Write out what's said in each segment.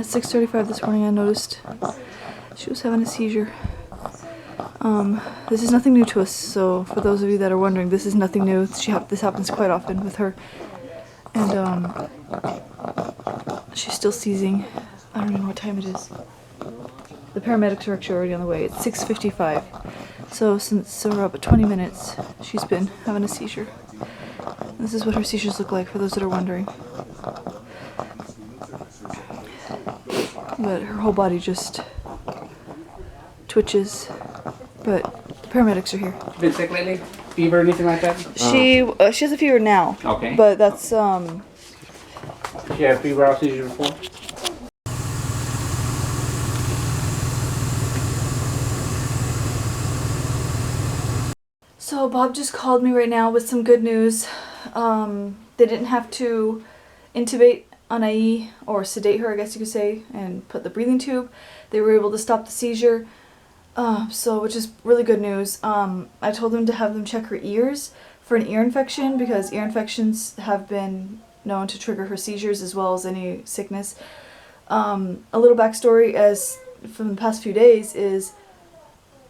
At 6:35 this morning I noticed she was having a seizure. This is nothing new to us, so for those of you that are wondering, this is nothing new. This happens quite often with her. And she's still seizing. I don't even know what time it is. The paramedics are actually already on the way. It's 6:55. So we're up at 20 minutes. She's been having a seizure. This is what her seizures look like for those that are wondering. But her whole body just twitches. But the paramedics are here. Been sick lately? Fever or anything like that? She has a fever now. Okay. But that's She had febrile seizure before? So Bob just called me right now with some good news. They didn't have to intubate Anahi, or sedate her, I guess you could say, and put the breathing tube. They were able to stop the seizure, which is really good news. I told them to have them check her ears for an ear infection, because ear infections have been known to trigger her seizures as well as any sickness. A little backstory as from the past few days is,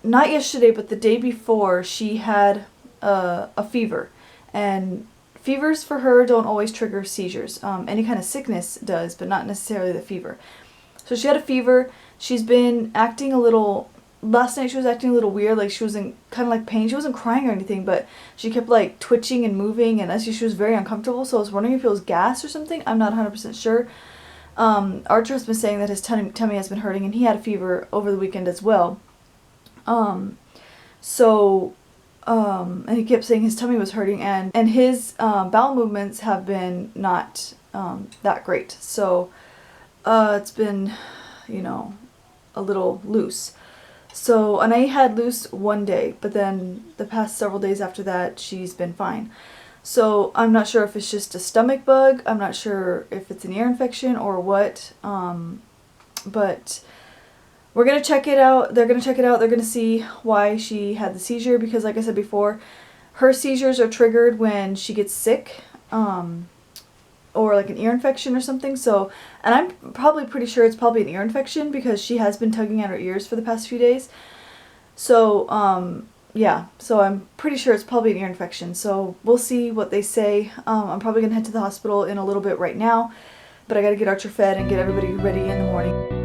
not yesterday, but the day before, she had a fever. And fevers for her don't always trigger seizures. Any kind of sickness does, but not necessarily the fever. So she had a fever. She's been acting a little... Last night she was acting a little weird, like she was in kind of like pain. She wasn't crying or anything, but she kept like twitching and moving, and she was very uncomfortable. So I was wondering if it was gas or something. I'm not 100% sure. Archer has been saying that his tummy has been hurting, and he had a fever over the weekend as well. And he kept saying his tummy was hurting, and his bowel movements have been not that great. So it's been, a little loose. So Anahi had loose one day, but then the past several days after that, she's been fine. So I'm not sure if it's just a stomach bug. I'm not sure if it's an ear infection or what. But we're going to check it out. They're going to check it out. They're going to see why she had the seizure, because like I said before, her seizures are triggered when she gets sick, or like an ear infection or something. So, and I'm probably pretty sure it's probably an ear infection, because she has been tugging at her ears for the past few days. So, yeah, so I'm pretty sure it's probably an ear infection. So we'll see what they say. I'm probably going to head to the hospital in a little bit right now, but I got to get Archer fed and get everybody ready in the morning.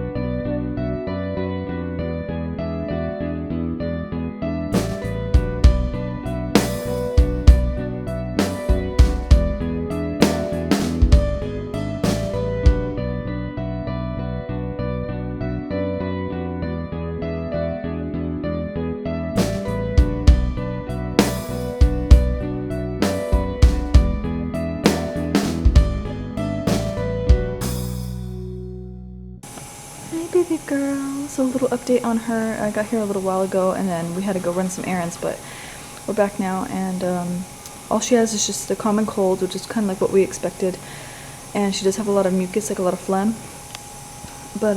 Baby girl. So a little update on her. I got here a little while ago, and then we had to go run some errands, but we're back now, and all she has is just a common cold, which is kind of like what we expected, and she does have a lot of mucus, like a lot of phlegm, but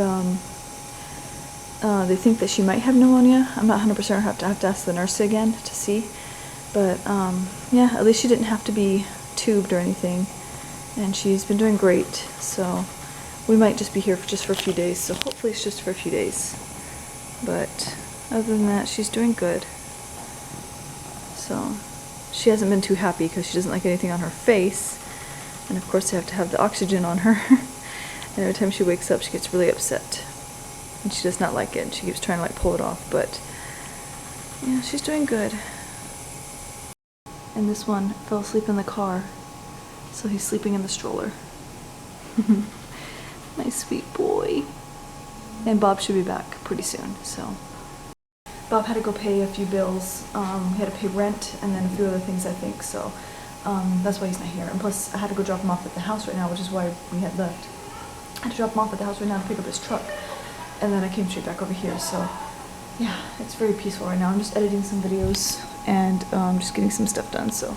they think that she might have pneumonia. I'm not 100% sure. I have to ask the nurse again to see, but yeah, at least she didn't have to be tubed or anything, and she's been doing great. So we might just be here for a few days, so hopefully it's just for a few days. But other than that, she's doing good. So she hasn't been too happy because she doesn't like anything on her face. And of course they have to have the oxygen on her. And every time she wakes up, she gets really upset. And she does not like it, and she keeps trying to like pull it off, but yeah, she's doing good. And this one fell asleep in the car, so he's sleeping in the stroller. My sweet boy. And Bob should be back pretty soon, so. Bob had to go pay a few bills. He had to pay rent and then a few other things, I think, so that's why he's not here. And plus, I had to go drop him off at the house right now, which is why we had left. I had to drop him off at the house right now to pick up his truck. And then I came straight back over here, so yeah, it's very peaceful right now. I'm just editing some videos and just getting some stuff done, so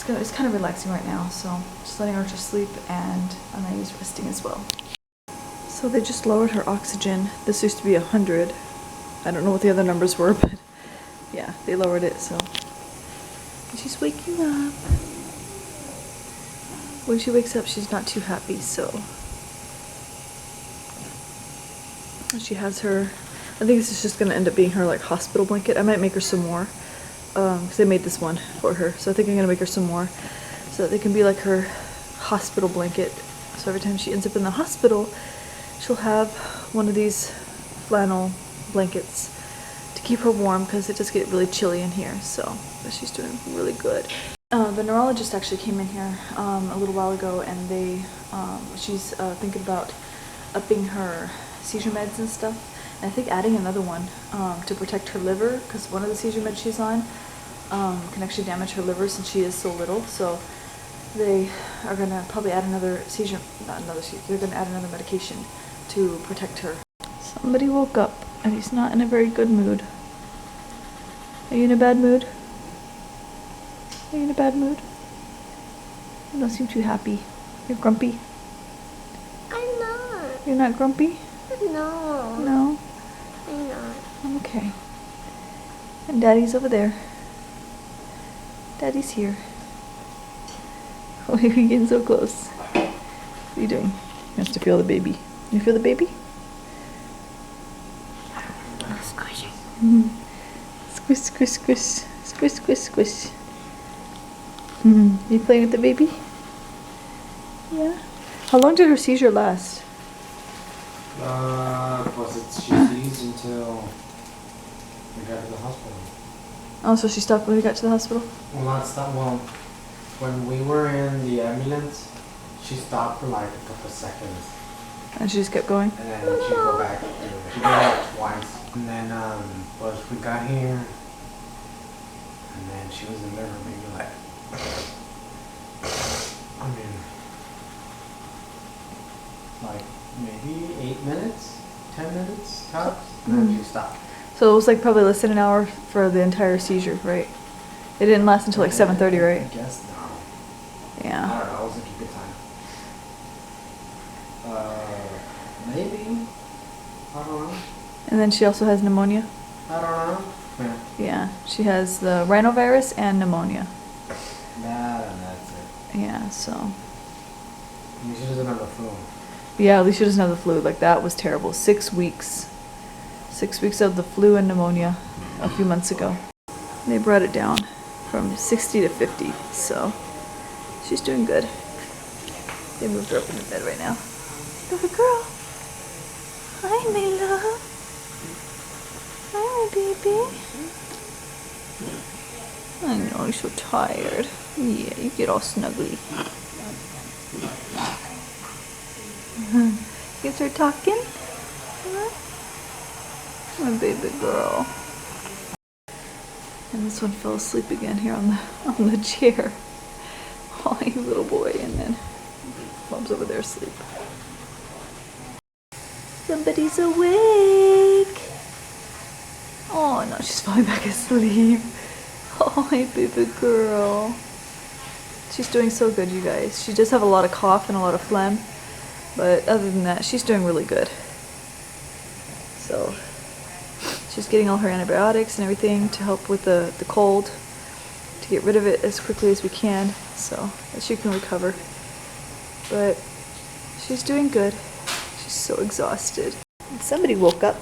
it's kind of relaxing right now, so just letting Archer sleep, and Anahi's resting as well. So they just lowered her oxygen. This used to be 100. I don't know what the other numbers were, but yeah, they lowered it, so. And she's waking up. When she wakes up, she's not too happy, so She has her, I think this is just gonna end up being her like hospital blanket. I might make her some more, because I made this one for her. So I think I'm gonna make her some more so that they can be like her hospital blanket. So every time she ends up in the hospital, she'll have one of these flannel blankets to keep her warm, because it does get really chilly in here. So, but she's doing really good. The neurologist actually came in here a little while ago, and she's thinking about upping her seizure meds and stuff, and I think adding another one to protect her liver, because one of the seizure meds she's on can actually damage her liver since she is so little. So they are gonna probably add another seizure, not another seizure, they're gonna add another medication to protect her. Somebody woke up and he's not in a very good mood. Are you in a bad mood? Are you in a bad mood? You don't seem too happy. You're grumpy. I'm not. You're not grumpy? No. No? I'm not. Okay. And Daddy's over there. Daddy's here. Oh, you're getting so close. What are you doing? He wants to feel the baby. You feel the baby? Squishing. Mm-hmm. Squish, squish, squish. Squish, squish, squish. Mm-hmm. You playing with the baby? Yeah. How long did her seizure last? She seized until we got to the hospital. Oh, so she stopped when we got to the hospital? Well, not stop. Well, when we were in the ambulance, she stopped for like a couple seconds. And she just kept going? And then she'd go back. She did it twice. And then, once we got here, and then she was in there for maybe like, I mean, like maybe 8 minutes, 10 minutes tops, and then she stopped. So it was like probably less than an hour for the entire seizure, right? It didn't last until like 7:30, right? I guess no. I Yeah. don't know. I wasn't keeping time. Maybe. I don't know. And then she also has pneumonia. I don't know. Yeah. Yeah, she has the rhinovirus and pneumonia. That and that's it. Yeah, so. I mean, she doesn't have the flu. Yeah, at least she doesn't have the flu. Like, that was terrible. 6 weeks. 6 weeks of the flu and pneumonia a few months ago. They brought it down from 60 to 50, so she's doing good. They moved her up in the bed right now. Good girl. Hi, my love. Hi, my baby. I know, you're so tired. Yeah, you get all snuggly. You start talking? Huh? My baby girl. And this one fell asleep again here on the chair. Oh, you little boy. And then Mom's over there asleep. Somebody's awake. Oh no, she's falling back asleep. Oh, my baby girl. She's doing so good, you guys. She does have a lot of cough and a lot of phlegm, but other than that, she's doing really good. So she's getting all her antibiotics and everything to help with the cold, to get rid of it as quickly as we can so that she can recover. But she's doing good. She's so exhausted. And somebody woke up.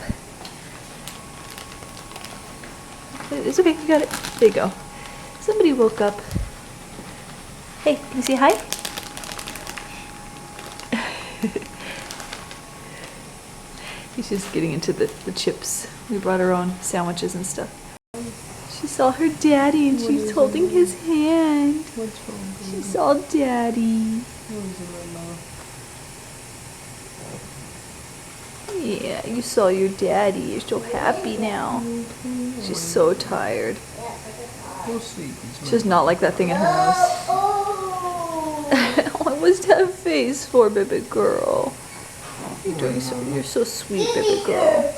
It's okay, you got it. There you go. Somebody woke up. Hey, can you say hi? He's just getting into the chips. We brought her own sandwiches and stuff. She saw her daddy and she's holding his hand. What's wrong? She saw daddy. Yeah, you saw your daddy. You're so happy now. She's so tired. She does not like that thing in her nose. Oh, what's that face for, baby girl? You're so sweet, baby girl.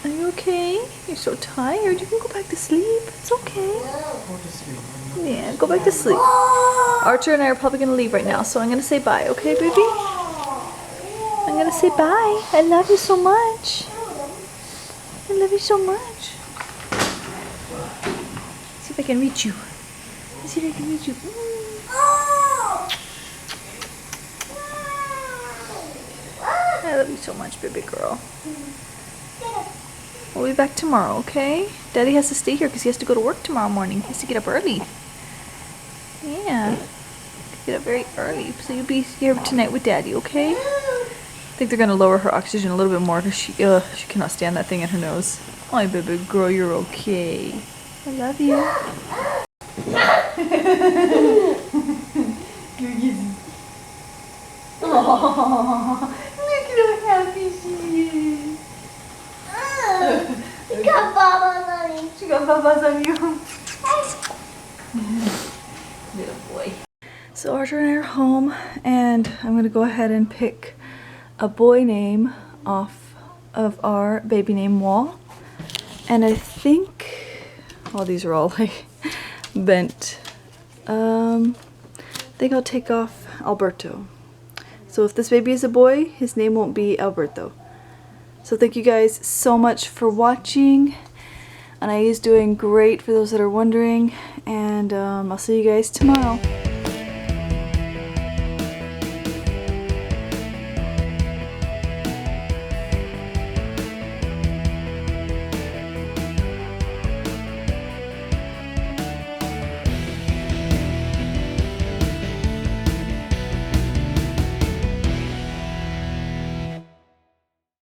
Are you okay? You're so tired. You can go back to sleep. It's okay. Yeah, go back to sleep. Archer and I are probably gonna leave right now, so I'm gonna say bye, okay, baby? I'm gonna say bye. I love you so much. I love you so much. See if I can reach you. Let's see if I can reach you. I love you so much, baby girl. We'll be back tomorrow, okay? Daddy has to stay here because he has to go to work tomorrow morning. He has to get up early. Yeah. Get up very early. So you'll be here tonight with Daddy, okay? I think they're gonna lower her oxygen a little bit more because she cannot stand that thing in her nose. Oh, baby girl, you're okay. I love you. Oh, look at how happy she is. She got bubbles on me. She got bubbles on you. Little boy. So Archer and I are home, and I'm gonna go ahead and pick a boy name off of our baby name wall. And I think, well, these are all like bent. I think I'll take off Alberto. So if this baby is a boy, his name won't be Alberto. So thank you guys so much for watching. Anahi is doing great for those that are wondering, and I'll see you guys tomorrow.